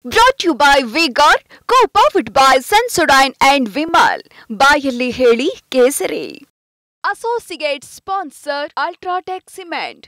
Brought to you by V-Guard, co-powered by Sensodyne and Vimal. ಬಾಯಲ್ಲಿ ಹೇಳಿ ಕೇಸರಿ. Associate sponsor Ultratech Cement.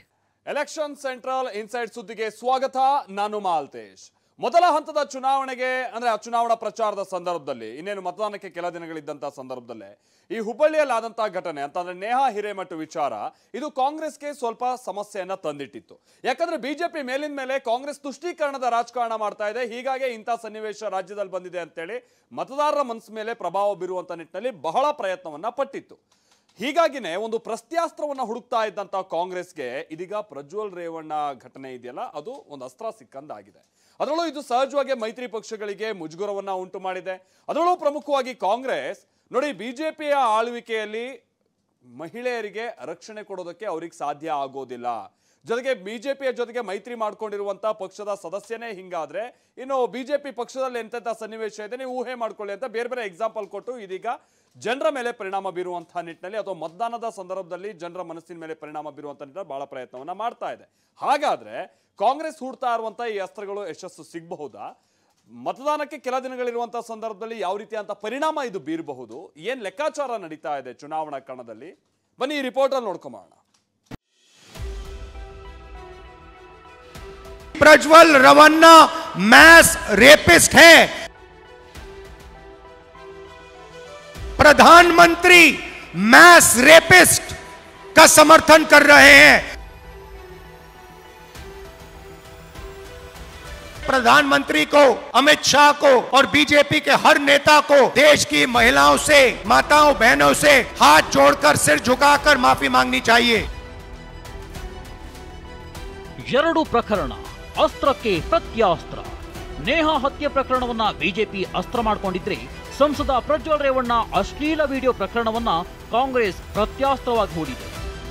Election central inside ಸುದ್ದಿಗೆ ಸ್ವಾಗತ. ನಾನು ಮಾಲ್ತೇಶ್. ಮೊದಲ ಹಂತದ ಚುನಾವಣೆಗೆ ಅಂದ್ರೆ ಚುನಾವಣಾ ಪ್ರಚಾರದ ಸಂದರ್ಭದಲ್ಲಿ ಇನ್ನೇನು ಮತದಾನಕ್ಕೆ ಕೆಲ ದಿನಗಳಿದ್ದಂತ ಸಂದರ್ಭದಲ್ಲೇ ಈ ಹುಬ್ಬಳ್ಳಿಯಲ್ಲಿ ಆದಂತಹ ಘಟನೆ ಅಂತಂದ್ರೆ ನೇಹಾ ಹಿರೇಮಠ ವಿಚಾರ ಇದು ಕಾಂಗ್ರೆಸ್ಗೆ ಸ್ವಲ್ಪ ಸಮಸ್ಯೆಯನ್ನ ತಂದಿಟ್ಟಿತ್ತು. ಯಾಕಂದ್ರೆ ಬಿಜೆಪಿ ಮೇಲಿನ ಮೇಲೆ ಕಾಂಗ್ರೆಸ್ ತುಷ್ಟೀಕರಣದ ರಾಜಕಾರಣ ಮಾಡ್ತಾ ಇದೆ. ಹೀಗಾಗಿ ಇಂಥ ಸನ್ನಿವೇಶ ರಾಜ್ಯದಲ್ಲಿ ಬಂದಿದೆ ಅಂತೇಳಿ ಮತದಾರರ ಮನಸ್ಸು ಮೇಲೆ ಪ್ರಭಾವ ಬೀರುವಂತ ನಿಟ್ಟಿನಲ್ಲಿ ಬಹಳ ಪ್ರಯತ್ನವನ್ನ ಪಟ್ಟಿತ್ತು. ಹೀಗಾಗಿನೇ ಒಂದು ಪ್ರಸ್ತ್ಯಾಸ್ತ್ರವನ್ನ ಹುಡುಕ್ತಾ ಇದ್ದಂತ ಕಾಂಗ್ರೆಸ್ಗೆ ಇದೀಗ ಪ್ರಜ್ವಲ್ ರೇವಣ್ಣ ಘಟನೆ ಇದೆಯಲ್ಲ ಅದು ಒಂದು ಅಸ್ತ್ರ ಸಿಕ್ಕಂದಾಗಿದೆ. ಅದರಲ್ಲೂ ಇದು ಸಹಜವಾಗಿ ಮೈತ್ರಿ ಪಕ್ಷಗಳಿಗೆ ಮುಜುಗರವನ್ನ ಉಂಟು ಮಾಡಿದೆ. ಅದರಲ್ಲೂ ಪ್ರಮುಖವಾಗಿ ಕಾಂಗ್ರೆಸ್ ನೋಡಿ ಬಿಜೆಪಿಯ ಆಳ್ವಿಕೆಯಲ್ಲಿ ಮಹಿಳೆಯರಿಗೆ ರಕ್ಷಣೆ ಕೊಡೋದಕ್ಕೆ ಅವ್ರಿಗೆ ಸಾಧ್ಯ ಆಗೋದಿಲ್ಲ. ಜೊತೆಗೆ ಬಿಜೆಪಿಯ ಜೊತೆಗೆ ಮೈತ್ರಿ ಮಾಡ್ಕೊಂಡಿರುವಂತ ಪಕ್ಷದ ಸದಸ್ಯನೇ ಹಿಂಗಾದ್ರೆ ಇನ್ನು ಬಿಜೆಪಿ ಪಕ್ಷದಲ್ಲಿ ಎಂತೆಂಥ ಸನ್ನಿವೇಶ ಇದೆ ನೀವು ಊಹೆ ಮಾಡ್ಕೊಳ್ಳಿ ಅಂತ ಬೇರೆ ಬೇರೆ ಎಕ್ಸಾಂಪಲ್ ಕೊಟ್ಟು ಇದೀಗ ಜನರ ಮೇಲೆ ಪರಿಣಾಮ ಬೀರುವಂತಹ ನಿಟ್ಟಿನಲ್ಲಿ ಅಥವಾ ಮತದಾನದ ಸಂದರ್ಭದಲ್ಲಿ ಜನರ ಮನಸ್ಸಿನ ಮೇಲೆ ಪರಿಣಾಮ ಬೀರುವಂತಹ ನಿಟ್ಟಿನಲ್ಲಿ ಬಹಳ ಪ್ರಯತ್ನವನ್ನ ಮಾಡ್ತಾ ಇದೆ. ಹಾಗಾದ್ರೆ ಕಾಂಗ್ರೆಸ್ ಹೂಡ್ತಾ ಇರುವಂತಹ ಈ ಅಸ್ತ್ರಗಳು ಯಶಸ್ಸು ಸಿಗಬಹುದಾ? ಮತದಾನಕ್ಕೆ ಕೆಲ ದಿನಗಳಿರುವಂತಹ ಸಂದರ್ಭದಲ್ಲಿ ಯಾವ ರೀತಿಯಂತ ಪರಿಣಾಮ ಇದು ಬೀರಬಹುದು? ಏನ್ ಲೆಕ್ಕಾಚಾರ ನಡೀತಾ ಇದೆ ಚುನಾವಣಾ ಕಣದಲ್ಲಿ? ಬನ್ನಿ ಈ ರಿಪೋರ್ಟ್ ಅಲ್ಲಿ ನೋಡ್ಕೊಂಬೋಣ. प्रज्वल रवन्ना मैस रेपिस्ट है. प्रधानमंत्री मैस रेपिस्ट का समर्थन कर रहे हैं. प्रधानमंत्री को, अमित शाह को और बीजेपी के हर नेता को देश की महिलाओं से, माताओं बहनों से हाथ जोड़कर सिर झुकाकर माफी मांगनी चाहिए. ಎರಡು ಪ್ರಕರಣ ಅಸ್ತ್ರಕ್ಕೆ ಪ್ರತ್ಯಾಸ್ತ್ರ. ನೇಹಾ ಹತ್ಯೆ ಪ್ರಕರಣವನ್ನ ಬಿಜೆಪಿ ಅಸ್ತ್ರ ಮಾಡಿಕೊಂಡಿದ್ರೆ ಸಂಸದ ಪ್ರಜ್ವಲ್ ರೇವಣ್ಣ ಅಶ್ಲೀಲ ವಿಡಿಯೋ ಪ್ರಕರಣವನ್ನ ಕಾಂಗ್ರೆಸ್ ಪ್ರತ್ಯಾಸ್ತ್ರವಾಗಿ ಹೂಡಿದೆ.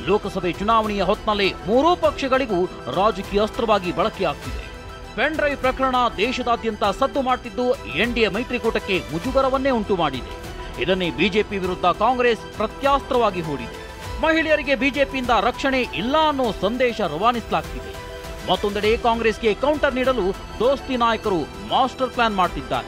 ಲೋಕಸಭೆ ಚುನಾವಣೆಯ ಹೊತ್ತಿನಲ್ಲೇ ಮೂರೂ ಪಕ್ಷಗಳಿಗೂ ರಾಜಕೀಯ ಅಸ್ತ್ರವಾಗಿ ಬಳಕೆಯಾಗ್ತಿದೆ. ಪೆನ್ ಡ್ರೈವ್ ಪ್ರಕರಣ ದೇಶದಾದ್ಯಂತ ಸದ್ದು ಮಾಡುತ್ತಿದ್ದು ಎನ್ಡಿಎ ಮೈತ್ರಿಕೂಟಕ್ಕೆ ಮುಜುಗರವನ್ನೇ ಉಂಟು ಮಾಡಿದೆ. ಇದನ್ನೇ ಬಿಜೆಪಿ ವಿರುದ್ಧ ಕಾಂಗ್ರೆಸ್ ಪ್ರತ್ಯಾಸ್ತ್ರವಾಗಿ ಹೂಡಿದೆ. ಮಹಿಳೆಯರಿಗೆ ಬಿಜೆಪಿಯಿಂದ ರಕ್ಷಣೆ ಇಲ್ಲ ಅನ್ನೋ ಸಂದೇಶ ರವಾನಿಸಲಾಗ್ತಿದೆ. ಮತ್ತೊಂದೆಡೆ ಕಾಂಗ್ರೆಸ್ಗೆ ಕೌಂಟರ್ ನೀಡಲು ದೋಸ್ತಿ ನಾಯಕರು ಮಾಸ್ಟರ್ ಪ್ಲಾನ್ ಮಾಡ್ತಿದ್ದಾರೆ.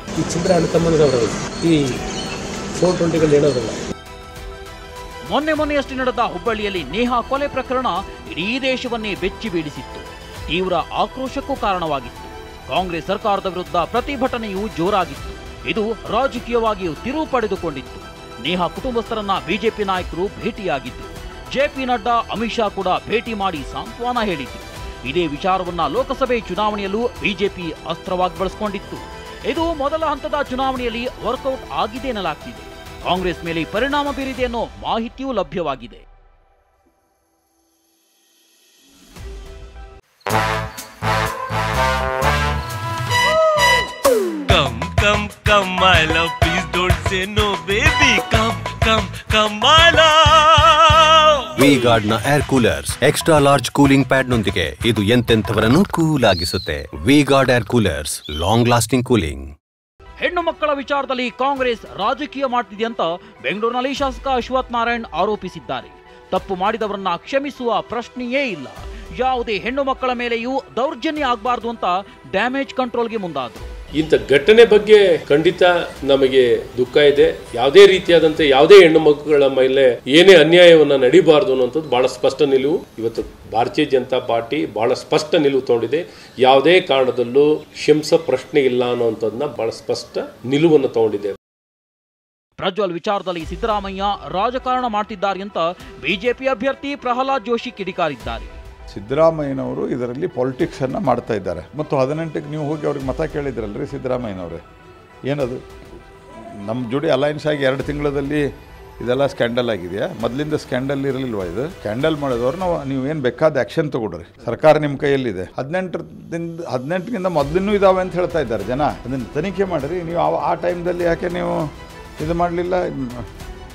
ಮೊನ್ನೆಯಷ್ಟೇ ನಡೆದ ಹುಬ್ಬಳ್ಳಿಯಲ್ಲಿ ನೇಹಾ ಕೊಲೆ ಪ್ರಕರಣ ಇಡೀ ದೇಶವನ್ನೇ ಬೆಚ್ಚಿ ಬೀಳಿಸಿತ್ತು. ತೀವ್ರ ಆಕ್ರೋಶಕ್ಕೂ ಕಾರಣವಾಗಿತ್ತು. ಕಾಂಗ್ರೆಸ್ ಸರ್ಕಾರದ ವಿರುದ್ಧ ಪ್ರತಿಭಟನೆಯೂ ಜೋರಾಗಿತ್ತು. ಇದು ರಾಜಕೀಯವಾಗಿಯೂ ತಿರುವು ಪಡೆದುಕೊಂಡಿತ್ತು. ನೇಹಾ ಕುಟುಂಬಸ್ಥರನ್ನ ಬಿಜೆಪಿ ನಾಯಕರು ಭೇಟಿಯಾಗಿದ್ದು, ಜೆಪಿ ನಡ್ಡಾ, ಅಮಿತ್ ಶಾ ಕೂಡ ಭೇಟಿ ಮಾಡಿ ಸಾಂತ್ವನ ಹೇಳಿದ್ರು. ಇದೇ ವಿಚಾರವನ್ನ ಲೋಕಸಭೆ ಚುನಾವಣೆಯಲ್ಲೂ ಬಿಜೆಪಿ ಅಸ್ತ್ರವಾಗಿ ಬಳಸಿಕೊಂಡಿತ್ತು. ಇದು ಮೊದಲ ಹಂತದ ಚುನಾವಣೆಯಲ್ಲಿ ವರ್ಕೌಟ್ ಆಗಿದೆ ಎನ್ನಲಾಗ್ತಿದೆ. ಕಾಂಗ್ರೆಸ್ ಮೇಲೆ ಪರಿಣಾಮ ಬೀರಿದೆ ಅನ್ನೋ ಮಾಹಿತಿಯೂ ಲಭ್ಯವಾಗಿದೆ. Come, come, my love, please don't say no, baby. Come, my love. V-Guard ನ air coolers extra large cooling pad ನೊಂದಿಗೆ ಇದು ಎಂತೆಂಥವರನ್ನು ಕೂಲ್ ಆಗಿಸುತ್ತೆ. V-Guard air coolers, long lasting cooling. ಹೆಣ್ಣು ಮಕ್ಕಳ ವಿಚಾರದಲ್ಲಿ ಕಾಂಗ್ರೆಸ್ ರಾಜಕೀಯ ಮಾಡ್ತಿದೆ ಅಂತ ಬೆಂಗಳೂರಿನಲ್ಲಿ ಶಾಸಕ ಅಶ್ವಥ್ ನಾರಾಯಣ್ ಆರೋಪಿಸಿದ್ದಾರೆ. ತಪ್ಪು ಮಾಡಿದವರನ್ನ ಕ್ಷಮಿಸುವ ಪ್ರಶ್ನೆಯೇ ಇಲ್ಲ. ಯಾವುದೇ ಹೆಣ್ಣು ಮಕ್ಕಳ ಮೇಲೆಯೂ ದೌರ್ಜನ್ಯ ಆಗಬಾರ್ದು ಅಂತ ಡ್ಯಾಮೇಜ್ ಕಂಟ್ರೋಲ್ಗೆ ಮುಂದಾದರು. ಇಂಥ ಘಟನೆ ಬಗ್ಗೆ ಖಂಡಿತ ನಮಗೆ ದುಃಖ ಇದೆ. ಯಾವುದೇ ರೀತಿಯಾದಂತೆ ಯಾವುದೇ ಹೆಣ್ಣು ಮಕ್ಕಳ ಮೇಲೆ ಏನೇ ಅನ್ಯಾಯವನ್ನ ನಡೀಬಾರ್ದು ಅನ್ನೋಂಥದ್ದು ಬಹಳ ಸ್ಪಷ್ಟ ನಿಲುವು ಇವತ್ತು ಭಾರತೀಯ ಜನತಾ ಪಾರ್ಟಿ ಬಹಳ ಸ್ಪಷ್ಟ ನಿಲುವು ತಗೊಂಡಿದೆ. ಯಾವುದೇ ಕಾರಣದಲ್ಲೂ ಕ್ಷಮಿಸೋ ಪ್ರಶ್ನೆ ಇಲ್ಲ ಅನ್ನೋಂಥದ್ದನ್ನ ಬಹಳ ಸ್ಪಷ್ಟ ನಿಲುವನ್ನು ತಗೊಂಡಿದೆ. ಪ್ರಜ್ವಲ್ ವಿಚಾರದಲ್ಲಿ ಸಿದ್ದರಾಮಯ್ಯ ರಾಜಕಾರಣ ಮಾಡ್ತಿದ್ದಾರೆ ಅಂತ ಬಿಜೆಪಿ ಅಭ್ಯರ್ಥಿ ಪ್ರಹ್ಲಾದ್ ಜೋಶಿ ಕಿಡಿಕಾರಿದ್ದಾರೆ. ಸಿದ್ದರಾಮಯ್ಯನವರು ಇದರಲ್ಲಿ ಪಾಲಿಟಿಕ್ಸನ್ನು ಮಾಡ್ತಾ ಇದ್ದಾರೆ. ಮತ್ತು 18ಕ್ಕೆ ನೀವು ಹೋಗಿ ಅವ್ರಿಗೆ ಮತ ಕೇಳಿದ್ರಲ್ರಿ ಸಿದ್ದರಾಮಯ್ಯನವರೇ, ಏನದು ನಮ್ಮ ಜೋಡಿ ಅಲೈನ್ಸ್ ಆಗಿ 2 ತಿಂಗಳಲ್ಲಿ ಇದೆಲ್ಲ ಸ್ಕ್ಯಾಂಡಲ್ ಆಗಿದೆಯಾ? ಮೊದಲಿಂದ ಸ್ಕ್ಯಾಂಡಲ್ ಇರಲಿಲ್ವಾ? ಇದು ಸ್ಕ್ಯಾಂಡಲ್ ಮಾಡಿದವ್ರು ನೀವು ಏನು ಬೇಕಾದ ಆ್ಯಕ್ಷನ್ ತೊಗೊಡ್ರಿ, ಸರ್ಕಾರ ನಿಮ್ಮ ಕೈಯಲ್ಲಿದೆ. 18ಗಿಂತ ಮೊದಲಿನೂ ಇದಾವೆ ಅಂತ ಹೇಳ್ತಾ ಇದ್ದಾರೆ ಜನ. ಅದನ್ನು ತನಿಖೆ ಮಾಡಿರಿ. ನೀವು ಆ ಟೈಮ್ದಲ್ಲಿ ಯಾಕೆ ನೀವು ಇದು ಮಾಡಲಿಲ್ಲ?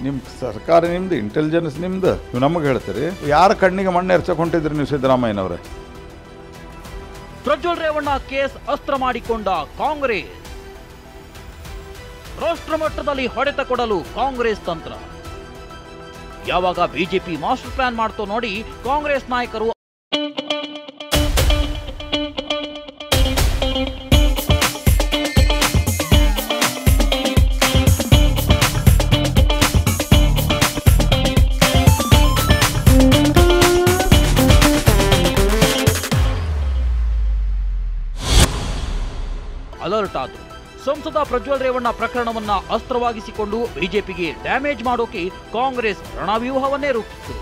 ನಿಮ್ಮ ಸರ್ಕಾರ ನಿಮ್ದು, ಇಂಟೆಲಿಜೆನ್ಸ್ ನಿಮ್ದು, ನೀವು ನಮಗೆ ಹೇಳ್ತೀರಿ. ಯಾರ ಕಣ್ಣಿಗೆ ಮಣ್ಣು ಎರ್ಚಕ್ ಹೊಂಟಿದ್ರಿ ನೀವು ಸಿದ್ದರಾಮಯ್ಯನವರೇ? ಪ್ರಜ್ವಲ್ ರೇವಣ್ಣ ಕೇಸ್ ಅಸ್ತ್ರ ಮಾಡಿಕೊಂಡ ಕಾಂಗ್ರೆಸ್. ರಾಷ್ಟ್ರ ಮಟ್ಟದಲ್ಲಿ ಹೊಡೆತ ಕೊಡಲು ಕಾಂಗ್ರೆಸ್ ತಂತ್ರ. ಯಾವಾಗ ಬಿಜೆಪಿ ಮಾಸ್ಟರ್ ಪ್ಲಾನ್ ಮಾಡ್ತೋ ನೋಡಿ ಕಾಂಗ್ರೆಸ್ ನಾಯಕರು ಅಲರ್ಟ್ ಆದರು. ಸಂಸದ ಪ್ರಜ್ವಲ್ ರೇವಣ್ಣ ಪ್ರಕರಣವನ್ನ ಅಸ್ತ್ರವಾಗಿಸಿಕೊಂಡು ಬಿಜೆಪಿಗೆ ಡ್ಯಾಮೇಜ್ ಮಾಡೋಕೆ ಕಾಂಗ್ರೆಸ್ ರಣವ್ಯೂಹವನ್ನೇ ರೂಪಿಸಿತು.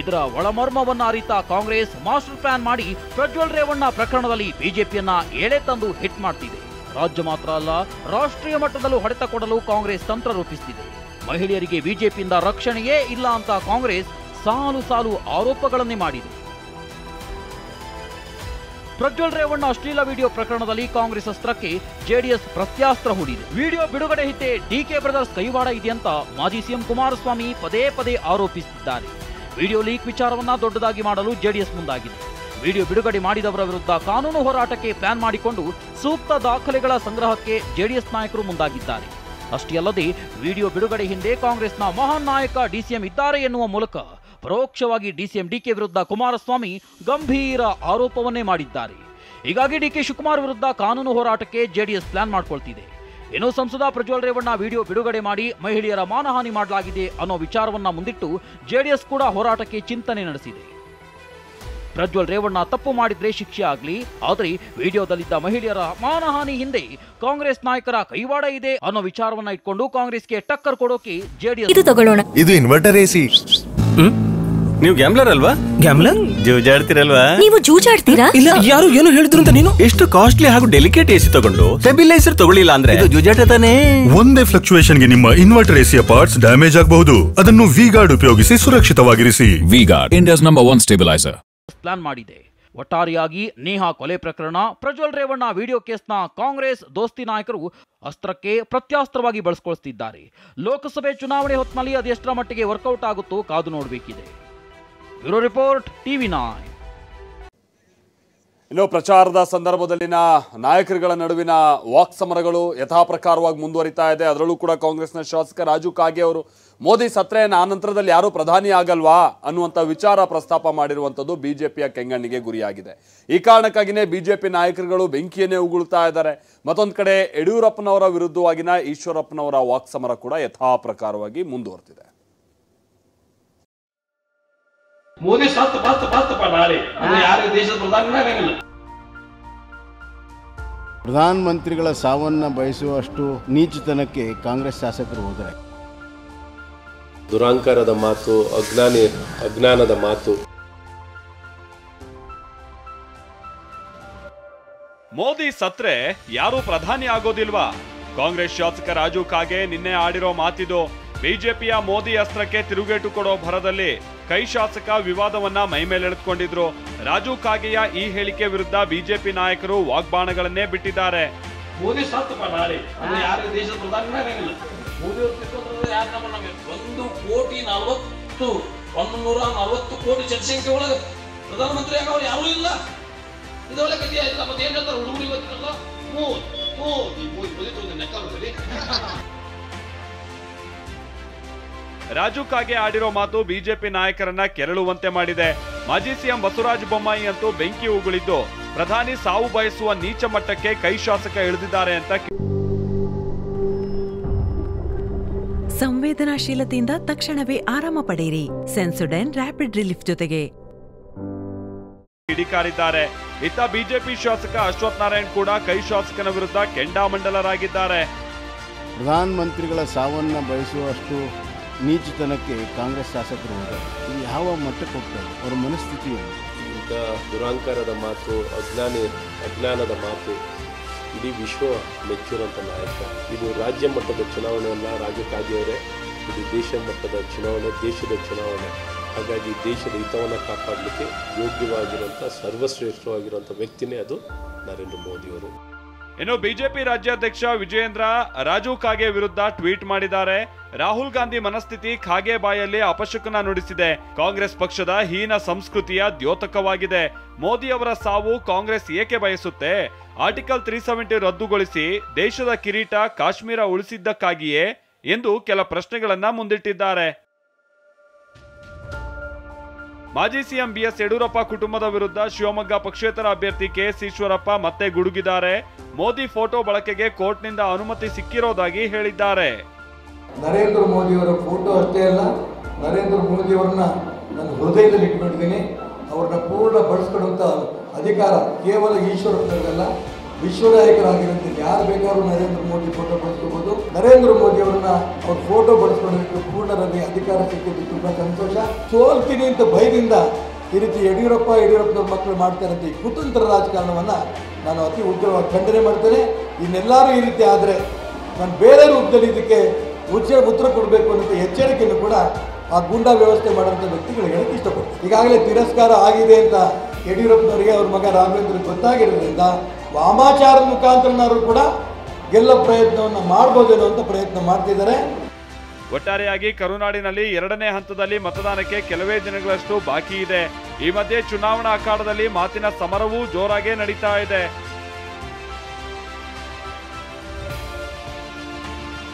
ಇದರ ಒಳಮರ್ಮವನ್ನ ಅರಿತ ಕಾಂಗ್ರೆಸ್ ಮಾಸ್ಟರ್ ಪ್ಲಾನ್ ಮಾಡಿ ಪ್ರಜ್ವಲ್ ರೇವಣ್ಣ ಪ್ರಕರಣದಲ್ಲಿ ಬಿಜೆಪಿಯನ್ನ ಎಳೆ ತಂದು ಹಿಟ್ ಮಾಡ್ತಿದೆ. ರಾಜ್ಯ ಮಾತ್ರ ಅಲ್ಲ, ರಾಷ್ಟ್ರೀಯ ಮಟ್ಟದಲ್ಲೂ ಹೊಡೆತ ಕೊಡಲು ಕಾಂಗ್ರೆಸ್ ತಂತ್ರ ರೂಪಿಸುತ್ತಿದೆ. ಮಹಿಳೆಯರಿಗೆ ಬಿಜೆಪಿಯಿಂದ ರಕ್ಷಣೆಯೇ ಇಲ್ಲ ಅಂತ ಕಾಂಗ್ರೆಸ್ ಸಾಲು ಸಾಲು ಆರೋಪಗಳನ್ನೇ ಮಾಡಿದೆ. ಪ್ರಜ್ವಲ್ ರೇವಣ್ಣ ಅಶ್ಲೀಲ ವಿಡಿಯೋ ಪ್ರಕರಣದಲ್ಲಿ ಕಾಂಗ್ರೆಸ್ ಅಸ್ತ್ರಕ್ಕೆ ಜೆಡಿಎಸ್ ಪ್ರತ್ಯಾಸ್ತ್ರ ಹೂಡಿದೆ. ವಿಡಿಯೋ ಬಿಡುಗಡೆ ಹಿಂದೆ ಡಿಕೆ ಬ್ರದರ್ಸ್ ಕೈವಾಡ ಇದೆಯಂತ ಮಾಜಿ ಸಿಎಂ ಕುಮಾರಸ್ವಾಮಿ ಪದೇ ಪದೇ ಆರೋಪಿಸುತ್ತಿದ್ದಾರೆ. ವಿಡಿಯೋ ಲೀಕ್ ವಿಚಾರವನ್ನ ದೊಡ್ಡದಾಗಿ ಮಾಡಲು ಜೆಡಿಎಸ್ ಮುಂದಾಗಿದೆ. ವಿಡಿಯೋ ಬಿಡುಗಡೆ ಮಾಡಿದವರ ವಿರುದ್ಧ ಕಾನೂನು ಹೋರಾಟಕ್ಕೆ ಪ್ಲಾನ್ ಮಾಡಿಕೊಂಡು ಸೂಕ್ತ ದಾಖಲೆಗಳ ಸಂಗ್ರಹಕ್ಕೆ ಜೆಡಿಎಸ್ ನಾಯಕರು ಮುಂದಾಗಿದ್ದಾರೆ. ಅಷ್ಟೇ ಅಲ್ಲದೆ ವಿಡಿಯೋ ಬಿಡುಗಡೆ ಹಿಂದೆ ಕಾಂಗ್ರೆಸ್ನ ಮಹಾನ್ ನಾಯಕ ಡಿಸಿಎಂ ಇದ್ದಾರೆ ಎನ್ನುವ ಮೂಲಕ ಪರೋಕ್ಷವಾಗಿ ಡಿಸಿಎಂ ಡಿಕೆ ವಿರುದ್ಧ ಕುಮಾರಸ್ವಾಮಿ ಗಂಭೀರ ಆರೋಪವನ್ನೇ ಮಾಡಿದ್ದಾರೆ. ಹೀಗಾಗಿ ಡಿಕೆ ಶಿವಕುಮಾರ್ ವಿರುದ್ಧ ಕಾನೂನು ಹೋರಾಟಕ್ಕೆ ಜೆಡಿಎಸ್ ಪ್ಲಾನ್ ಮಾಡ್ಕೊಳ್ತಿದೆ. ಇನ್ನು ಸಂಸದ ಪ್ರಜ್ವಲ್ ರೇವಣ್ಣ ವಿಡಿಯೋ ಬಿಡುಗಡೆ ಮಾಡಿ ಮಹಿಳೆಯರ ಮಾನಹಾನಿ ಮಾಡಲಾಗಿದೆ ಅನ್ನೋ ವಿಚಾರವನ್ನ ಮುಂದಿಟ್ಟು ಜೆಡಿಎಸ್ ಕೂಡ ಹೋರಾಟಕ್ಕೆ ಚಿಂತನೆ ನಡೆಸಿದೆ. ಪ್ರಜ್ವಲ್ ರೇವಣ್ಣ ತಪ್ಪು ಮಾಡಿದ್ರೆ ಶಿಕ್ಷೆ ಆಗಲಿ, ಆದರೆ ವಿಡಿಯೋದಲ್ಲಿದ್ದ ಮಹಿಳೆಯರ ಮಾನಹಾನಿ ಹಿಂದೆ ಕಾಂಗ್ರೆಸ್ ನಾಯಕರ ಕೈವಾಡ ಇದೆ ಅನ್ನೋ ವಿಚಾರವನ್ನ ಇಟ್ಕೊಂಡು ಕಾಂಗ್ರೆಸ್ಗೆ ಟಕ್ಕರ್ ಕೊಡೋಕೆ ಜೆಡಿಎಸ್ ಇದು ಇನ್ವರ್ಟರ್ ಎಸಿ. ನೀವು ಗ್ಯಾಮ್ಲರ್ ಅಲ್ವಾ? ಗ್ಯಾಮ್ಲರ್ ಜೂಜಾಡ್ತಿರಲ್ವಾ? ನೀವು ಜೂಜಾಡ್ತೀರಾ? ಇಲ್ಲ, ಯಾರು ಏನು ಹೇಳಿದ್ರು ಅಂತ ನೀನು? ಎಷ್ಟು ಕಾಸ್ಟ್ಲಿ ಹಾಗೂ ಡೆಲಿಕೇಟ್ ಎಸಿ ತಗೊಂಡು ಸ್ಟೆಬಿಲೈಸರ್ ತಗೊಳ್ಳಿಲ್ಲ ಅಂದ್ರೆ ಇದು ಜೂಜಾಟ ತಾನೇ. ಒಂದೇ ಫ್ಲಕ್ಚುಯೇಷನ್ ಗೆ ನಿಮ್ಮ ಇನ್ವರ್ಟರ್ ಎಸಿಯ ಪಾರ್ಟ್ಸ್ ಡ್ಯಾಮೇಜ್ ಆಗಬಹುದು. ಅದನ್ನು ವಿಗಾರ್ಡ್ ಉಪಯೋಗಿಸಿ ಸುರಕ್ಷಿತವಾಗಿರಿಸಿ. V Guard, India's number 1 stabiliser. Plan ಮಾಡಿದೆ. ಒಟ್ಟಾರೆಯಾಗಿ ನೇಹಾ ಕೊಲೆ ಪ್ರಕರಣ, ಪ್ರಜ್ವಲ್ ರೇವಣ್ಣ ವಿಡಿಯೋ ಕೇಸ್ನ ಕಾಂಗ್ರೆಸ್ ದೋಸ್ತಿ ನಾಯಕರು ಅಸ್ತ್ರಕ್ಕೆ ಪ್ರತ್ಯಾಸ್ತ್ರವಾಗಿ ಬಳಸಿಕೊಳ್ಳುತ್ತಿದ್ದಾರೆ. ಲೋಕಸಭೆ ಚುನಾವಣೆ ಹೊತ್ತಿನಲ್ಲಿ ಅದೆಷ್ಟರ ಮಟ್ಟಿಗೆ ವರ್ಕೌಟ್ ಆಗುತ್ತೋ ಕಾದು ನೋಡಬೇಕಿದೆ. Bureau report, TV9. ಇನ್ನು ಪ್ರಚಾರದ ಸಂದರ್ಭದಲ್ಲಿನ ನಾಯಕರುಗಳ ನಡುವಿನ ವಾಕ್ ಸಮರಗಳು ಯಥಾಪ್ರಕಾರವಾಗಿ ಮುಂದುವರಿತಾ ಇದೆ. ಅದರಲ್ಲೂ ಕೂಡ ಕಾಂಗ್ರೆಸ್ನ ಶಾಸಕ ರಾಜು ಕಾಗೆ ಅವರು ಮೋದಿ ಸತ್ರೆ ಆನಂತರದಲ್ಲಿ ಯಾರು ಪ್ರಧಾನಿ ಆಗಲ್ವಾ ಅನ್ನುವಂಥ ವಿಚಾರ ಪ್ರಸ್ತಾಪ ಮಾಡಿರುವಂಥದ್ದು ಬಿಜೆಪಿಯ ಕೆಂಗಣ್ಣಿಗೆ ಗುರಿಯಾಗಿದೆ. ಈ ಕಾರಣಕ್ಕಾಗಿಯೇ ಬಿಜೆಪಿ ನಾಯಕರುಗಳು ಬೆಂಕಿಯನ್ನೇ ಉಗುಳ್ತಾ ಇದ್ದಾರೆ. ಮತ್ತೊಂದು ಕಡೆ ಯಡಿಯೂರಪ್ಪನವರ ವಿರುದ್ಧವಾಗಿನ ಈಶ್ವರಪ್ಪನವರ ವಾಕ್ ಸಮರ ಕೂಡ ಯಥಾಪ್ರಕಾರವಾಗಿ ಮುಂದುವರೆದಿದೆ. ಮೋದಿ ನಾಳೆ ಯಾರು ದೇಶದ ಪ್ರಧಾನಿ ಪ್ರಧಾನ ಮಂತ್ರಿಗಳ ಸಾವನ್ನ ಬಯಸುವಷ್ಟು ನೀಚತನಕ್ಕೆ ಕಾಂಗ್ರೆಸ್ ಶಾಸಕರು ಹೋದರೆ ದುರಾಂಕಾರದ ಮಾತು, ಅಜ್ಞಾನದ ಮಾತು. ಮೋದಿ ಸತ್ರೆ ಯಾರು ಪ್ರಧಾನಿ ಆಗೋದಿಲ್ವಾ? ಕಾಂಗ್ರೆಸ್ ಶಾಸಕ ರಾಜು ಕಾಗೆ ನಿನ್ನೆ ಆಡಿರೋ ಮಾತಿದು. ಬಿಜೆಪಿಯ ಮೋದಿ ಅಸ್ತ್ರಕ್ಕೆ ತಿರುಗೇಟು ಕೊಡೋ ಭರದಲ್ಲಿ ಕೈ ಶಾಸಕ ವಿವಾದವನ್ನ ಮೈಮೇಲೆಳೆದುಕೊಂಡಿದ್ರು. ರಾಜು ಕಾಗೆಯ ಈ ಹೇಳಿಕೆ ವಿರುದ್ಧ ಬಿಜೆಪಿ ನಾಯಕರು ವಾಗ್ಬಾಣಗಳನ್ನೇ ಬಿಟ್ಟಿದ್ದಾರೆ. ಮೋದಿ ನಾಳೆ ಯಾರು ದೇಶದ ಪ್ರಧಾನಿ ಮೋದಿ 140 ಕೋಟಿ ಜನಸಂಖ್ಯೆ ಒಳಗೆ ಪ್ರಧಾನಮಂತ್ರಿ ಆಗೋರು ಯಾರೂ ಇಲ್ಲ. ಇದೊಳ್ಳೆ ಕಥೆ ಆಯ್ತಲ್ಲ. ಮತ್ತೆ ಏನ್ ಹೇಳ್ತಾರೆ ಹುಡುಗರು ಇವತ್ತಿರಲ್ಲ ಮೋದಿ ನೆಕ್ಕಲ್ಲಿ. ರಾಜು ಕಾಗೆ ಆಡಿರೋ ಮಾತು ಬಿಜೆಪಿ ನಾಯಕರನ್ನ ಕೆರಳುವಂತೆ ಮಾಡಿದೆ. ಮಾಜಿ ಸಿಎಂ ಬಸವರಾಜ ಬೊಮ್ಮಾಯಿ ಅಂತೂ ಬೆಂಕಿ ಉಗುಳಿದ್ದು ಪ್ರಧಾನಿ ಸಾವು ಬಯಸುವ ನೀಚ ಮಟ್ಟಕ್ಕೆ ಕೈ ಶಾಸಕ ಇಳಿದಿದ್ದಾರೆ ಅಂತ ಸಂವೇದನಾಶೀಲತೆಯಿಂದ ತಕ್ಷಣವೇ ಆರಾಮ ಪಡೆಯಿರಿ. ಸೆನ್ಸೊಡೈನ್ ರ್ಯಾಪಿಡ್ ರಿಲೀಫ್ ಜೊತೆಗೆ ಕಿಡಿಕಾರಿದ್ದಾರೆ. ಇತ್ತ ಬಿಜೆಪಿ ಶಾಸಕ ಅಶ್ವಥ್ ನಾರಾಯಣ್ ಕೂಡ ಕೈ ಶಾಸಕನ ವಿರುದ್ಧ ಕೆಂಡಾಮಂಡಲರಾಗಿದ್ದಾರೆ. ಪ್ರಧಾನ ಮಂತ್ರಿಗಳ ಸಾವನ್ನ ಬಯಸುವಷ್ಟು ನೀಚತನಕ್ಕೆ ಕಾಂಗ್ರೆಸ್ ಶಾಸಕರು ಹೋದರೆ ಇದು ಯಾವ ಮಟ್ಟಕ್ಕೆ ಹೋಗ್ತಾರೆ? ಅವರ ಮನಸ್ಥಿತಿ ಇಂಥ ದುರಾಂಕಾರದ ಮಾತು, ಅಜ್ಞಾನದ ಮಾತು ಇಡೀ ವಿಶ್ವ ಮೆಚ್ಚುವಂಥ ನಾಯಕ. ಇದು ರಾಜ್ಯ ಮಟ್ಟದ ಚುನಾವಣೆ ಅಲ್ಲ ರಾಜು ಕಾಗೆಯವರೇ, ಇದು ದೇಶ ಮಟ್ಟದ ಚುನಾವಣೆ, ದೇಶದ ಚುನಾವಣೆ. ಹಾಗಾಗಿ ದೇಶದ ಹಿತವನ್ನು ಕಾಪಾಡಲಿಕ್ಕೆ ಯೋಗ್ಯವಾಗಿರುವಂಥ ಸರ್ವಶ್ರೇಷ್ಠವಾಗಿರುವಂಥ ವ್ಯಕ್ತಿನೇ ಅದು ನರೇಂದ್ರ ಮೋದಿಯವರು. ಇನ್ನು ಬಿಜೆಪಿ ರಾಜ್ಯಾಧ್ಯಕ್ಷ ವಿಜಯೇಂದ್ರ ರಾಜು ಕಾಗೆ ವಿರುದ್ಧ ಟ್ವೀಟ್ ಮಾಡಿದ್ದಾರೆ. ರಾಹುಲ್ ಗಾಂಧಿ ಮನಸ್ಥಿತಿ ಖಾಗೆ ಬಾಯಲ್ಲಿ ಅಪಶಕುನ ನುಡಿಸಿದೆ. ಕಾಂಗ್ರೆಸ್ ಪಕ್ಷದ ಹೀನ ಸಂಸ್ಕೃತಿಯ ದ್ಯೋತಕವಾಗಿದೆ. ಮೋದಿ ಅವರ ಸಾವು ಕಾಂಗ್ರೆಸ್ ಏಕೆ ಬಯಸುತ್ತೆ? ಆರ್ಟಿಕಲ್ 370 ರದ್ದುಗೊಳಿಸಿ ದೇಶದ ಕಿರೀಟ ಕಾಶ್ಮೀರ ಉಳಿಸಿದ್ದಕ್ಕಾಗಿಯೇ ಎಂದು ಕೆಲ ಪ್ರಶ್ನೆಗಳನ್ನ ಮುಂದಿಟ್ಟಿದ್ದಾರೆ. ಮಾಜಿ ಸಿಎಂ ಬಿಎಸ್ ಯಡಿಯೂರಪ್ಪ ಕುಟುಂಬದ ವಿರುದ್ಧ ಶಿವಮೊಗ್ಗ ಪಕ್ಷೇತರ ಅಭ್ಯರ್ಥಿ ಕೆಎಸ್ ಈಶ್ವರಪ್ಪ ಮತ್ತೆ ಗುಡುಗಿದ್ದಾರೆ. ಮೋದಿ ಫೋಟೋ ಬಳಕೆಗೆ ಕೋರ್ಟ್ನಿಂದ ಅನುಮತಿ ಸಿಕ್ಕಿರೋದಾಗಿ ಹೇಳಿದ್ದಾರೆ. ನರೇಂದ್ರ ಮೋದಿಯವರ ಫೋಟೋ ಅಷ್ಟೇ ಅಲ್ಲ, ನರೇಂದ್ರ ಮೋದಿಯವರನ್ನ ನನ್ನ ಹೃದಯದಲ್ಲಿ ಇಟ್ಕೊಂಡಿದ್ದೀನಿ. ಅವ್ರನ್ನ ಪೂರ್ಣ ಬಳಸ್ಕೊಳ್ಳುವಂಥ ಅಧಿಕಾರ ಕೇವಲ ಈಶ್ವರಪ್ಪನವರಲ್ಲ, ವಿಶ್ವ ನಾಯಕರಾಗಿರುತ್ತೆ. ಯಾರು ಬೇಕಾದ್ರೂ ನರೇಂದ್ರ ಮೋದಿ ಫೋಟೋ ಬಳಸ್ಕೋಬಹುದು. ನರೇಂದ್ರ ಮೋದಿ ಅವರನ್ನ ಅವ್ರ ಫೋಟೋ ಬಳಸ್ಕೊಳ್ಳೋದಕ್ಕೆ ಪೂರ್ಣರಲ್ಲಿ ಅಧಿಕಾರ ಸಿಕ್ಕಿದ್ದು ತುಂಬಾ ಸಂತೋಷ. ಸೋಲ್ತೀನಿ ಅಂತ ಭಯದಿಂದ ಈ ರೀತಿ ಯಡಿಯೂರಪ್ಪನವ್ರ ಮಕ್ಕಳು ಮಾಡ್ತಾ ಇರುತ್ತೆ ಈ ಕುತಂತ್ರ ರಾಜಕಾರಣವನ್ನ ನಾನು ಅತಿ ಉಗ್ರವಾಗಿ ಖಂಡನೆ ಮಾಡ್ತೇನೆ. ಇನ್ನೆಲ್ಲರೂ ಈ ರೀತಿ ಆದರೆ ನಾನು ಬೇರೆ ರೂಪದಲ್ಲಿ ಇದಕ್ಕೆ ಉತ್ತರ ಕೊಡಬೇಕು ಅನ್ನೋ ಎಚ್ಚರಿಕೆಯನ್ನು ಕೂಡ ಆ ಗೂಂಡಾ ವ್ಯವಸ್ಥೆ ಮಾಡುವಂಥ ವ್ಯಕ್ತಿಗಳಿಗೆ ಹೇಳಕ್ಕೆ ಇಷ್ಟಪಡ್ತೀನಿ. ಈಗಾಗಲೇ ತಿರಸ್ಕಾರ ಆಗಿದೆ ಅಂತ ಯಡಿಯೂರಪ್ಪನವರಿಗೆ ಅವ್ರ ಮಗ ರಾಘವೇಂದ್ರಗೆ ಗೊತ್ತಾಗಿರೋದ್ರಿಂದ ವಾಮಾಚಾರದ ಮುಖಾಂತರನಾದ್ರು ಕೂಡ ಗೆಲ್ಲೋ ಪ್ರಯತ್ನವನ್ನು ಮಾಡ್ಬೋದೇನೋ ಅಂತ ಪ್ರಯತ್ನ ಮಾಡ್ತಿದ್ದಾರೆ. ಒಟ್ಟಾರೆಯಾಗಿ ಕರುನಾಡಿನಲ್ಲಿ 2ನೇ ಹಂತದಲ್ಲಿ ಮತದಾನಕ್ಕೆ ಕೆಲವೇ ದಿನಗಳಷ್ಟು ಬಾಕಿ ಇದೆ. ಈ ಮಧ್ಯೆ ಚುನಾವಣಾ ಅಖಾಡದಲ್ಲಿ ಮಾತಿನ ಸಮರವೂ ಜೋರಾಗಿ ನಡೀತಾ ಇದೆ.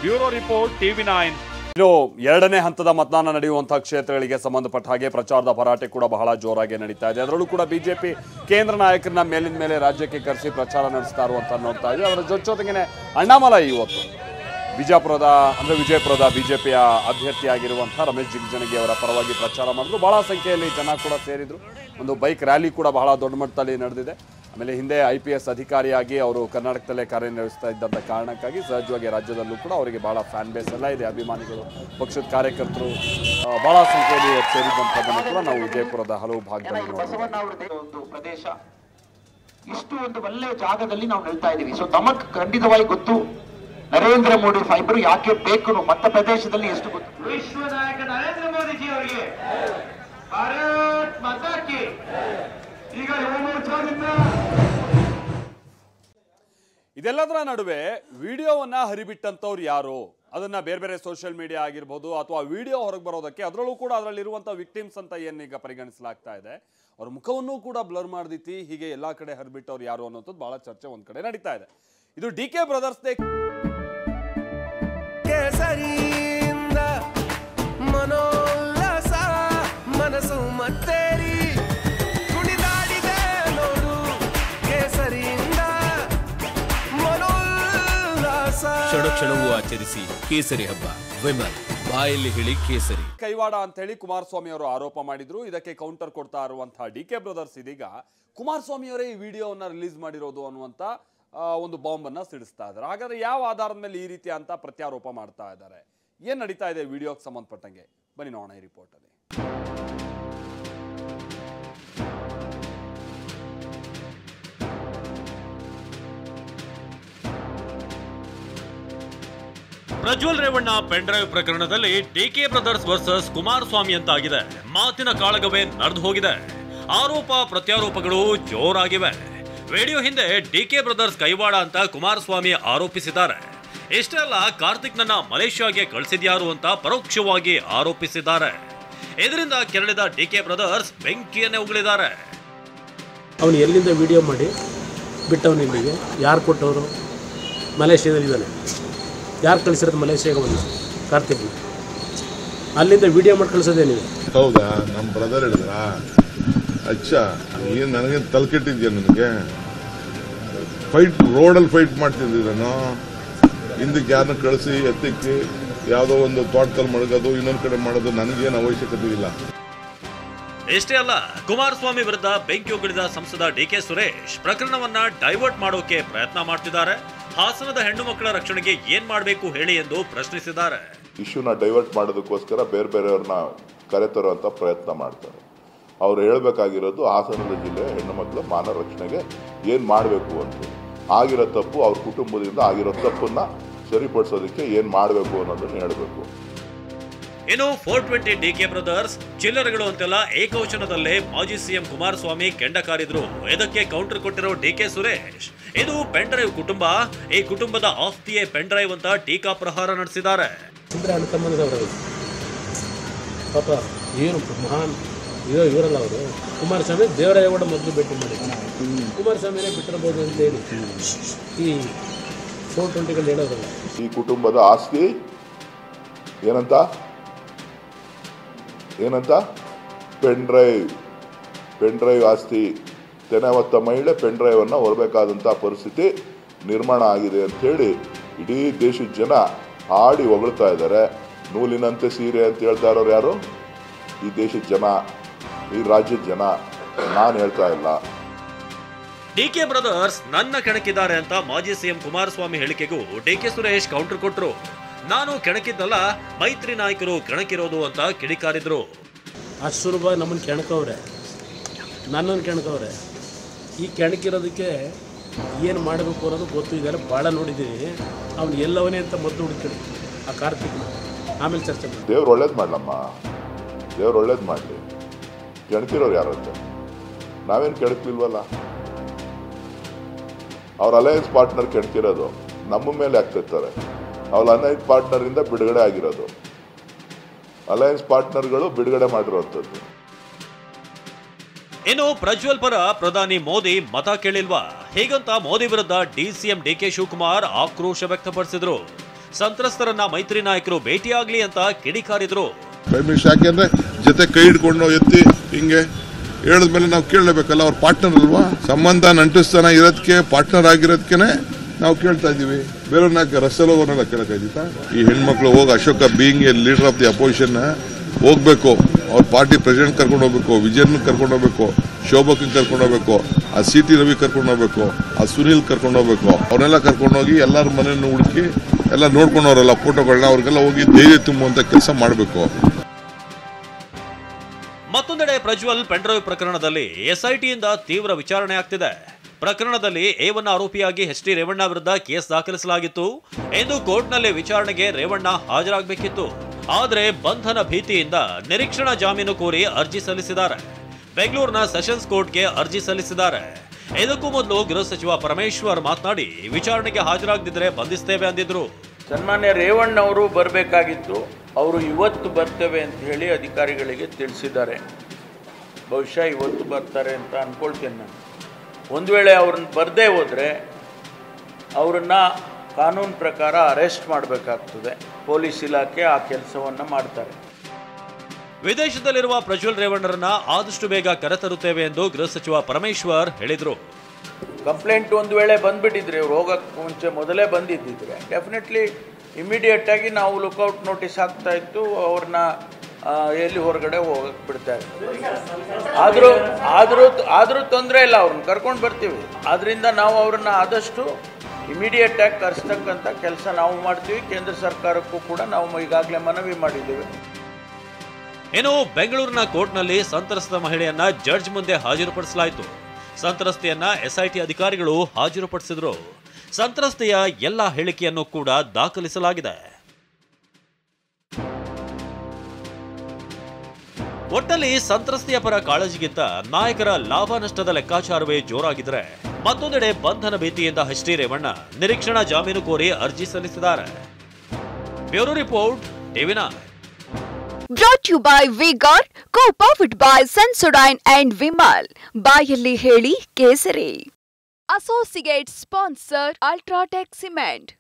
Bureau report TV9. ಇನ್ನು 2ನೇ ಹಂತದ ಮತದಾನ ನಡೆಯುವಂತಹ ಕ್ಷೇತ್ರಗಳಿಗೆ ಸಂಬಂಧಪಟ್ಟ ಹಾಗೆ ಪ್ರಚಾರದ ಭರಾಟೆ ಕೂಡ ಬಹಳ ಜೋರಾಗಿ ನಡೀತಾ ಇದೆ. ಅದರಲ್ಲೂ ಕೂಡ ಬಿಜೆಪಿ ಕೇಂದ್ರ ನಾಯಕರನ್ನ ಮೇಲಿನ ಮೇಲೆ ರಾಜ್ಯಕ್ಕೆ ಕರೆಸಿ ಪ್ರಚಾರ ನಡೆಸ್ತಾ ಇರುವಂತ ನೋಡ್ತಾ ಇದೆ. ಅದರ ಜೊತೆಗೇನೆ ಅಣ್ಣಾಮಲೈ ಇವತ್ತು ವಿಜಯಪುರದ ಬಿಜೆಪಿಯ ಅಭ್ಯರ್ಥಿಯಾಗಿರುವಂತಹ ರಮೇಶ್ ಜಿಗಜಿಣಗಿ ಅವರ ಪರವಾಗಿ ಪ್ರಚಾರ ಮಾಡಿದ್ರು. ಬಹಳ ಸಂಖ್ಯೆಯಲ್ಲಿ ಜನ ಕೂಡ ಸೇರಿದ್ರು. ಒಂದು ಬೈಕ್ ರ್ಯಾಲಿ ಕೂಡ ಬಹಳ ದೊಡ್ಡ ಮಟ್ಟದಲ್ಲಿ ನಡೆದಿದೆ. ಆಮೇಲೆ ಹಿಂದೆ IPS ಅಧಿಕಾರಿಯಾಗಿ ಅವರು ಕರ್ನಾಟಕದಲ್ಲೇ ಕಾರ್ಯನಿರ್ವಹಿಸ್ತಾ ಇದ್ದಂಥ ಕಾರಣಕ್ಕಾಗಿ ಸಹಜವಾಗಿ ರಾಜ್ಯದಲ್ಲೂ ಕೂಡ ಅವರಿಗೆ ಬಹಳ ಫ್ಯಾನ್ ಬೇಸ್ ಎಲ್ಲ ಇದೆ. ಅಭಿಮಾನಿಗಳು, ಪಕ್ಷದ ಕಾರ್ಯಕರ್ತರು ಬಹಳ ಸಂಖ್ಯೆಯಲ್ಲಿ ಸೇರಿದಂಥದ್ದನ್ನು ಕೂಡ ನಾವು ವಿಜಯಪುರದ ಹಲವು ಭಾಗದಲ್ಲಿ ಪ್ರದೇಶ ಇಷ್ಟು ಒಂದು ಒಳ್ಳೆಯ ಜಾಗದಲ್ಲಿ ನಾವು ನಿಲ್ತಾ ಇದ್ದೀವಿ. ಸೊ ನಮಗ್ ಖಂಡಿತವಾಗಿ ಗೊತ್ತು ನರೇಂದ್ರ ಮೋದಿ ಫೈಬರ್ ಯಾಕೆ ಬೇಕು. ಮಧ್ಯ ಪ್ರದೇಶದಲ್ಲಿ ಎಷ್ಟು ಗೊತ್ತು. ವಿಶ್ವ ನಾಯಕ ನರೇಂದ್ರ ಮೋದಿಜಿ ಅವರಿಗೆ ಭಾರತ್ ಮಾತಾ ಕಿ. ಈಗ ಇದೆಲ್ಲದರ ನಡುವೆ ವಿಡಿಯೋವನ್ನ ಹರಿಬಿಟ್ಟಂತವ್ರು ಯಾರು, ಅದನ್ನ ಬೇರೆ ಬೇರೆ ಸೋಷಿಯಲ್ ಮೀಡಿಯಾ ಆಗಿರ್ಬೋದು ಅಥವಾ ವಿಡಿಯೋ ಹೊರಗೆ ಬರೋದಕ್ಕೆ ಅದರಲ್ಲೂ ಕೂಡ ಅದರಲ್ಲಿರುವಂಥ ವಿಕ್ಟಿಮ್ಸ್ ಅಂತ ಏನೀಗ ಪರಿಗಣಿಸಲಾಗ್ತಾ ಇದೆ, ಅವ್ರ ಮುಖವನ್ನೂ ಕೂಡ ಬ್ಲರ್ ಮಾಡ್ದಿತಿ ಹೀಗೆ ಎಲ್ಲಾ ಕಡೆ ಹರಿಬಿಟ್ಟವ್ರು ಯಾರು ಅನ್ನೋದು ಬಹಳ ಚರ್ಚೆ ಒಂದ್ ಕಡೆ ನಡೀತಾ ಇದೆ. ಇದು DK ಬ್ರದರ್ಸ್ ಕೇಸರಿಯಿಂದ ಮನೋಲ್ಲಾಸ ಮನಸ್ಸು ಮತ್ತೇರಿ ಕುಣಿದಾಡಿದೆ ನೋಡು ಕೇಸರಿಯಿಂದ ಮನೋಲ್ಲಾಸ. ಕ್ಷಣಕ್ಷಣವೂ ಆಚರಿಸಿ ಕೇಸರಿ ಹಬ್ಬ. ವಿಮಲ್ ಬಾಯಲ್ಲಿ ಹೇಳಿ ಕೇಸರಿ. ಕೈವಾಡ ಅಂತ ಹೇಳಿ ಕುಮಾರಸ್ವಾಮಿ ಅವರು ಆರೋಪ ಮಾಡಿದ್ರು. ಇದಕ್ಕೆ ಕೌಂಟರ್ ಕೊಡ್ತಾ ಇರುವಂತಹ DK ಬ್ರದರ್ಸ್ ಇದೀಗ ಕುಮಾರಸ್ವಾಮಿ ಅವರೇ ಈ ವಿಡಿಯೋವನ್ನ ರಿಲೀಸ್ ಮಾಡಿರೋದು ಅನ್ನುವಂತ ಒಂದು ಬಾಂಬ್ ಅನ್ನ ಸಿಡಿಸ್ತಾ ಇದ್ದಾರೆ. ಹಾಗಾದ್ರೆ ಯಾವ ಆಧಾರದ ಮೇಲೆ ಈ ರೀತಿ ಅಂತ ಪ್ರತ್ಯಾರೋಪ ಮಾಡ್ತಾ ಇದ್ದಾರೆ, ಏನ್ ನಡೀತಾ ಇದೆ ವಿಡಿಯೋಗೆ ಸಂಬಂಧಪಟ್ಟಂಗೆ ಬನ್ನಿ ನೋಡೋಣ ಈ ರಿಪೋರ್ಟ್ ಅಲ್ಲಿ. ಪ್ರಜ್ವಲ್ ರೇವಣ್ಣ ಪೆನ್ ಡ್ರೈವ್ ಪ್ರಕರಣದಲ್ಲಿ DK ಬ್ರದರ್ಸ್ ವರ್ಸಸ್ ಕುಮಾರಸ್ವಾಮಿ ಅಂತ ಆಗಿದೆ. ಮಾತಿನ ಕಾಳಗವೇ ನಡೆದು ಹೋಗಿದೆ. ಆರೋಪ ಪ್ರತ್ಯಾರೋಪಗಳು ಜೋರಾಗಿವೆ. ವಿಡಿಯೋ ಹಿಂದೆ DK ಬ್ರದರ್ಸ್ ಕೈವಾಡ ಅಂತ ಕುಮಾರಸ್ವಾಮಿ ಆರೋಪಿಸಿದ್ದಾರೆ. ಇಷ್ಟೇ ಅಲ್ಲ, ಕಾರ್ತಿಕ್ ನನ್ನ ಮಲೇಷ್ಯಾಗೆ ಕಳಿಸಿದ್ಯಾರು ಅಂತ ಪರೋಕ್ಷವಾಗಿ ಆರೋಪಿಸಿದ್ದಾರೆ. ಇದರಿಂದ ಕೆರಳಿದ DK ಬ್ರದರ್ಸ್ ಬೆಂಕಿಯನ್ನೇ ಉಗುಳಿದ್ದಾರೆ. ಅವನು ಎಲ್ಲಿಂದ ವಿಡಿಯೋ ಮಾಡಿ ಬಿಟ್ಟವನು ಇಲ್ಲಿಗೆ? ಯಾರು ಕೊಟ್ಟವರು? ಮಲೇಷ್ಯಾದಲ್ಲಿದ್ದಾನೆ. ಯಾರು ಕಳಿಸಿರೋದು ಮಲೇಷ್ಯಾಗೆ? ಒಂದು ಕಾರ್ತಿಕ್ ಅಲ್ಲಿಂದ ವಿಡಿಯೋ ಮಾಡಿ ಕಳಿಸೋದೇ ನೀವು? ಹೌದಾ? ನಮ್ಮ ಬ್ರದರ್ ಹೇಳಿದ್ರಾ? ಅಚ್ಚ, ಏನು ನನಗೆ ತಲೆಕೆಟ್ಟಿದ್ಯಾ? ನನಗೆ ರೋಡಲ್ಲಿ ಫೈಟ್ ಮಾಡ್ತಿದ್ದಾನು. ಹಿಂದಕ್ಕೆ ಯಾರನ್ನ ಕಳಿಸಿ ಎತ್ತಿಕ್ಕಿ ಯಾವುದೋ ಒಂದು ತೋಟದಲ್ಲಿ ಮಡಗೋದು, ಇನ್ನೊಂದು ಕಡೆ ಮಾಡೋದು ನನಗೇನು ಅವಶ್ಯಕತೆ ಇಲ್ಲ. ಇಷ್ಟೇ ಅಲ್ಲ, ಕುಮಾರಸ್ವಾಮಿ ವಿರುದ್ಧ ಬೆಂಕಿ ಉಗುಳಿದ ಸಂಸದ DK ಸುರೇಶ್ ಪ್ರಕರಣವನ್ನ ಡೈವರ್ಟ್ ಮಾಡೋಕೆ ಪ್ರಯತ್ನ ಮಾಡ್ತಿದ್ದಾರೆ. ಹಾಸನದ ಹೆಣ್ಣು ಮಕ್ಕಳ ರಕ್ಷಣೆಗೆ ಏನ್ ಮಾಡಬೇಕು ಹೇಳಿ ಎಂದು ಪ್ರಶ್ನಿಸಿದ್ದಾರೆ. ಇಶ್ಯೂನ ಡೈವರ್ಟ್ ಮಾಡೋದಕ್ಕೋಸ್ಕರ ಬೇರೆ ಬೇರೆಯವ್ರನ್ನ ಕರೆತರುವಂತ ಪ್ರಯತ್ನ ಮಾಡ್ತಾರೆ. ಅವ್ರು ಹೇಳಬೇಕಾಗಿರೋದು ಹಾಸನದ ಜಿಲ್ಲೆ ಹೆಣ್ಣು ಮಕ್ಕಳ ಮಾನ ರಕ್ಷಣೆಗೆ ಏನು ಮಾಡಬೇಕು ಅಂತ. ಆಗಿರೋ ತಪ್ಪು, ಅವ್ರ ಕುಟುಂಬದಿಂದ ಆಗಿರೋ ತಪ್ಪನ್ನ ಸರಿಪಡಿಸೋದಕ್ಕೆ ಏನು ಮಾಡಬೇಕು ಅನ್ನೋದನ್ನ ಹೇಳಬೇಕು. ಇನ್ನು 420 DK ಬ್ರದರ್ಸ್ ಚಿಲ್ಲರೆಗಳು ಅಂತೆಲ್ಲ ಏಕವಚನದಲ್ಲೇ ಮಾಜಿ CM ಕುಮಾರಸ್ವಾಮಿ ಕೆಂಡ ಕಾರಿದ್ರು. ಇದಕ್ಕೆ ಕೌಂಟರ್ ಕೊಟ್ಟಿರೋ DK ಸುರೇಶ್, ಇದು ಪೆನ್ ಡ್ರೈವ್ ಕುಟುಂಬ, ಈ ಕುಟುಂಬದ ಆಸ್ತಿಯೇ ಪೆನ್ ಡ್ರೈವ್ ಅಂತ ಟೀಕಾ ಪ್ರಹಾರ ನಡೆಸಿದ್ದಾರೆ. ಪಾಪ ಏನು ಮಹಾನ್ ಇವರಲ್ಲ ಅವರು. ಕುಮಾರಸ್ವಾಮಿ ದೇವರಾಯಗೌಡ ಮೊದಲು ಭೇಟಿ ಮಾಡಿದ್ರು. ಕುಮಾರಸ್ವಾಮಿನೇ ಬಿಟ್ಟಿರಬಹುದು ಅಂತ ಹೇಳಿ ಈ 420ಗಳು ಹೇಳೋದಲ್ಲ. ಈ ಕುಟುಂಬದ ಆಸ್ತಿ ಏನಂತ ಪೆನ್ ಡ್ರೈವ್ ಆಸ್ತಿ. ತೆನೆ ಹೊತ್ತ ಮಹಿಳೆ ಪೆನ್ ಡ್ರೈವ್ ಅನ್ನ ಹೊರಬೇಕಾದಂಥ ಪರಿಸ್ಥಿತಿ ನಿರ್ಮಾಣ ಆಗಿದೆ ಅಂತ ಹೇಳಿ ಇಡೀ ದೇಶದ ಜನ ಹಾಡಿ ಹೊಗಳ್ತಾ ಇದ್ದಾರೆ. ನೂಲಿನಂತೆ ಸೀರೆ ಅಂತ ಹೇಳ್ತಾ ಇರೋರು ಯಾರು? ಈ ದೇಶದ ಜನ, ಈ ರಾಜ್ಯದ ಜನ. ನಾನು ಹೇಳ್ತಾ ಇಲ್ಲ. ಡಿಕೆ ಬ್ರದರ್ಸ್ ನನ್ನ ಕೆಣಕಿದ್ದಾರೆ ಅಂತ ಮಾಜಿ ಸಿಎಂ ಕುಮಾರಸ್ವಾಮಿ ಹೇಳಿಕೆಗೂ ಡಿಕೆ ಸುರೇಶ್ ಕೌಂಟರ್ ಕೊಟ್ರು. ನಾನು ಕೆಣಕಿದ್ದಲ್ಲ, ಮೈತ್ರಿ ನಾಯಕರು ಕೆಣಕಿರೋದು ಅಂತ ಕಿಡಿಕಾರಿದ್ರು. ಅಷ್ಟು ಸುಲಭ ನಮ್ಮನ್ನು ಕೆಣಕವ್ರೆ, ನನ್ನನ್ನು ಕೆಣಕವ್ರೆ. ಈ ಕೆಣಕಿರೋದಕ್ಕೆ ಏನು ಮಾಡಬೇಕು ಅನ್ನೋದು ಗೊತ್ತು. ಇದೆಲ್ಲ ಭಾಳ ನೋಡಿದ್ದೀನಿ. ಅವ್ನು ಎಲ್ಲವನೇ ಅಂತ ಮೊದಲು ಹುಡುಕಿದ್ರು ಆ ಕಾರ್ತಿಕ್ನ, ಆಮೇಲೆ ಚರ್ಚೆ ಮಾಡಿ. ದೇವ್ರು ಒಳ್ಳೇದು ಮಾಡಲಮ್ಮ, ದೇವ್ರು ಒಳ್ಳೇದು ಮಾಡಲಿ. ಕೆಣಕಿರೋರು ಯಾರಂತೆ? ನಾವೇನು ಕೆಣಕ್ಲಿಲ್ವಲ್ಲ. ಅವ್ರ ಅಲಯನ್ಸ್ ಪಾರ್ಟ್ನರ್ ಕೆಣಕಿರೋದು ನಮ್ಮ ಮೇಲೆ ಆಗ್ತಿರ್ತಾರೆ. ಅವ್ರ ಅಲಯನ್ಸ್ ಪಾರ್ಟ್ನರಿಂದ ಬಿಡುಗಡೆ ಆಗಿರೋದು, ಅಲಯನ್ಸ್ ಪಾರ್ಟ್ನರ್ಗಳು ಬಿಡುಗಡೆ ಮಾಡಿರುವಂಥದ್ದು. ಇನ್ನು ಪ್ರಜ್ವಲ್ ಪರ ಪ್ರಧಾನಿ ಮೋದಿ ಮತ ಕೇಳಿಲ್ವಾ? ಹೀಗಂತ ಮೋದಿ ವಿರುದ್ಧ ಡಿಸಿಎಂ ಡಿಕೆ ಶಿವಕುಮಾರ್ ಆಕ್ರೋಶ ವ್ಯಕ್ತಪಡಿಸಿದ್ರು. ಸಂತ್ರಸ್ತರನ್ನ ಮೈತ್ರಿ ನಾಯಕರು ಭೇಟಿಯಾಗ್ಲಿ ಅಂತ ಕಿಡಿಕಾರಿದ್ರು. ಯಾಕೆಂದ್ರೆ ಜೊತೆ ಕೈ ಹಿಡ್ಕೊಂಡು ಎತ್ತಿ ಹಿಂಗೆ ಹೇಳಿದ್ಮೇಲೆ ನಾವು ಕೇಳಲೇಬೇಕಲ್ಲ, ಅವ್ರ ಪಾರ್ಟ್ನರ್ ಅಲ್ವಾ. ಸಂಬಂಧ ನಂಟಿಸ್ತಾನ ಇರೋದಕ್ಕೆ, ಪಾರ್ಟ್ನರ್ ಆಗಿರೋದಕ್ಕೆ ನಾವು ಕೇಳ್ತಾ ಇದ್ದೀವಿ. ಬೇರೆಯವ್ರನ್ನ ರಸ್ತೆಲ್ಲ ಹೋಗೋನೆಲ್ಲ ಕೇಳಕ್ಕಾಯ್ತಾ? ಈ ಹೆಣ್ಮಕ್ಳು ಹೋಗಿ Ashoka being A leader of the opposition ಹೋಗ್ಬೇಕು. ಅವ್ರ ಪಾರ್ಟಿ ಪ್ರೆಸಿಡೆಂಟ್ ಕರ್ಕೊಂಡು ಹೋಗ್ಬೇಕು, ವಿಜಯನ್ ಕರ್ಕೊಂಡು ಹೋಗ್ಬೇಕು, ಶೋಭಕನ್ ಕರ್ಕೊಂಡು ಹೋಗ್ಬೇಕು, ಆ ಸಿ.ಟಿ. ರವಿ ಕರ್ಕೊಂಡು ಹೋಗ್ಬೇಕು, ಆ ಸುನೀಲ್ ಕರ್ಕೊಂಡು ಹೋಗ್ಬೇಕು. ಅವ್ರನ್ನೆಲ್ಲ ಕರ್ಕೊಂಡೋಗಿ ಎಲ್ಲರ ಮನೆಯನ್ನು ಹುಡುಕಿ ಎಲ್ಲ ನೋಡ್ಕೊಂಡವ್ರಲ್ಲ ಫೋಟೋಗಳನ್ನ, ಅವ್ರಿಗೆಲ್ಲ ಹೋಗಿ ಧೈರ್ಯ ತುಂಬುವಂತ ಕೆಲಸ ಮಾಡಬೇಕು. ಮತ್ತೊಂದೆಡೆ ಪ್ರಜ್ವಲ್ ಪೆಂಡ್ರೈವ್ ಪ್ರಕರಣದಲ್ಲಿ ಎಸ್ಐಟಿಯಿಂದ ತೀವ್ರ ವಿಚಾರಣೆ ಆಗ್ತಿದೆ. ಪ್ರಕರಣದಲ್ಲಿ A1 ಆರೋಪಿಯಾಗಿ ಎಚ್ ಡಿ ರೇವಣ್ಣ ವಿರುದ್ಧ ಕೇಸ್ ದಾಖಲಿಸಲಾಗಿತ್ತು. ಇಂದು ಕೋರ್ಟ್ನಲ್ಲಿ ವಿಚಾರಣೆಗೆ ರೇವಣ್ಣ ಹಾಜರಾಗಬೇಕಿತ್ತು. ಆದರೆ ಬಂಧನ ಭೀತಿಯಿಂದ ನಿರೀಕ್ಷಣಾ ಜಾಮೀನು ಕೋರಿ ಅರ್ಜಿ ಸಲ್ಲಿಸಿದ್ದಾರೆ. ಬೆಂಗಳೂರಿನ ಸೆಷನ್ಸ್ ಕೋರ್ಟ್ಗೆ ಅರ್ಜಿ ಸಲ್ಲಿಸಿದ್ದಾರೆ. ಇದಕ್ಕೂ ಮೊದಲು ಗೃಹ ಸಚಿವ ಪರಮೇಶ್ವರ್ ಮಾತನಾಡಿ ವಿಚಾರಣೆಗೆ ಹಾಜರಾಗದಿದ್ದರೆ ಬಂಧಿಸ್ತೇವೆ ಅಂದಿದ್ರು. ಸನ್ಮಾನ್ಯ ರೇವಣ್ಣ ಅವರು ಬರಬೇಕಾಗಿತ್ತು, ಅವರು ಇವತ್ತು ಬರ್ತೇವೆ ಅಂತ ಹೇಳಿ ಅಧಿಕಾರಿಗಳಿಗೆ ತಿಳಿಸಿದ್ದಾರೆ. ಬಹುಶಃ ಇವತ್ತು ಬರ್ತಾರೆ ಅಂತ ಅನ್ಕೊಳ್ತೇನೆ ನಾನು. ಒಂದು ವೇಳೆ ಅವ್ರನ್ನ ಬರದೇ ಹೋದರೆ ಅವರನ್ನ ಕಾನೂನು ಪ್ರಕಾರ ಅರೆಸ್ಟ್ ಮಾಡಬೇಕಾಗ್ತದೆ. ಪೊಲೀಸ್ ಇಲಾಖೆ ಆ ಕೆಲಸವನ್ನು ಮಾಡ್ತಾರೆ. ವಿದೇಶದಲ್ಲಿರುವ ಪ್ರಜ್ವಲ್ ರೇವಣ್ಣರನ್ನ ಆದಷ್ಟು ಬೇಗ ಕರೆತರುತ್ತೇವೆ ಎಂದು ಗೃಹ ಸಚಿವ ಪರಮೇಶ್ವರ್ ಹೇಳಿದರು. ಕಂಪ್ಲೇಂಟ್ ಒಂದು ವೇಳೆ ಬಂದ್ಬಿಟ್ಟಿದ್ರೆ, ಇವ್ರು ಹೋಗೋಕ್ಕೆ ಮುಂಚೆ ಮೊದಲೇ ಬಂದಿದ್ದಿದ್ರೆ ಡೆಫಿನೆಟ್ಲಿ ಇಮಿಡಿಯೇಟ್ ಆಗಿ ನಾವು ಲುಕ್ಔಟ್ ನೋಟಿಸ್ ಹಾಕ್ತಾ ಇತ್ತು, ಅವ್ರನ್ನ ಎಲ್ಲಿ ಹೊರಗಡೆ ಹೋಗಕ್ಕೆ ಬಿಡ್ತಾ ಇತ್ತು. ಆದರೂ ತೊಂದರೆ ಇಲ್ಲ, ಅವ್ರನ್ನ ಕರ್ಕೊಂಡು ಬರ್ತೀವಿ. ಆದ್ರಿಂದ ನಾವು ಅವ್ರನ್ನ ಆದಷ್ಟು ಇಮಿಡಿಯೇಟ್ ಆಗಿ ಕರೆಸ್ತಕ್ಕಂಥ ಕೆಲಸ ನಾವು ಮಾಡ್ತೀವಿ. ಕೇಂದ್ರ ಸರ್ಕಾರಕ್ಕೂ ಕೂಡ ನಾವು ಈಗಾಗಲೇ ಮನವಿ ಮಾಡಿದ್ದೇವೆ. ಇನ್ನು ಬೆಂಗಳೂರಿನ ಕೋರ್ಟ್ನಲ್ಲಿ ಸಂತ್ರಸ್ತ ಮಹಿಳೆಯನ್ನ ಜಡ್ಜ್ ಮುಂದೆ ಹಾಜರುಪಡಿಸಲಾಯಿತು. ಸಂತ್ರಸ್ತೆಯನ್ನ ಎಸ್ಐಟಿ ಅಧಿಕಾರಿಗಳು ಹಾಜರುಪಡಿಸಿದ್ರು. ಸಂತ್ರಸ್ತೆಯ ಎಲ್ಲ ಹೇಳಿಕೆಯನ್ನು ಕೂಡ ದಾಖಲಿಸಲಾಗಿದೆ. ಒಟ್ಟಲ್ಲಿ ಸಂತ್ರಸ್ತೆಯ ಪರ ಕಾಳಜಿಗಿಂತ ನಾಯಕರ ಲಾಭ ನಷ್ಟದ ಲೆಕ್ಕಾಚಾರವೇ ಜೋರಾಗಿದ್ರೆ, ಮತ್ತೊಂದೆಡೆ ಬಂಧನ ಭೀತಿಯಿಂದ ಎಚ್ ಡಿ ರೇವಣ್ಣ ನಿರೀಕ್ಷಣಾ ಜಾಮೀನು ಕೋರಿ ಅರ್ಜಿ ಸಲ್ಲಿಸಿದ್ದಾರೆ. Bureau report, TV nine. Brought to you by V-Guard, co-powered by Sensodyne and Vimal. ಬಾಯಲ್ಲಿ ಹೇಳಿ ಕೇಸರಿ. Associate sponsor Ultratech Cement.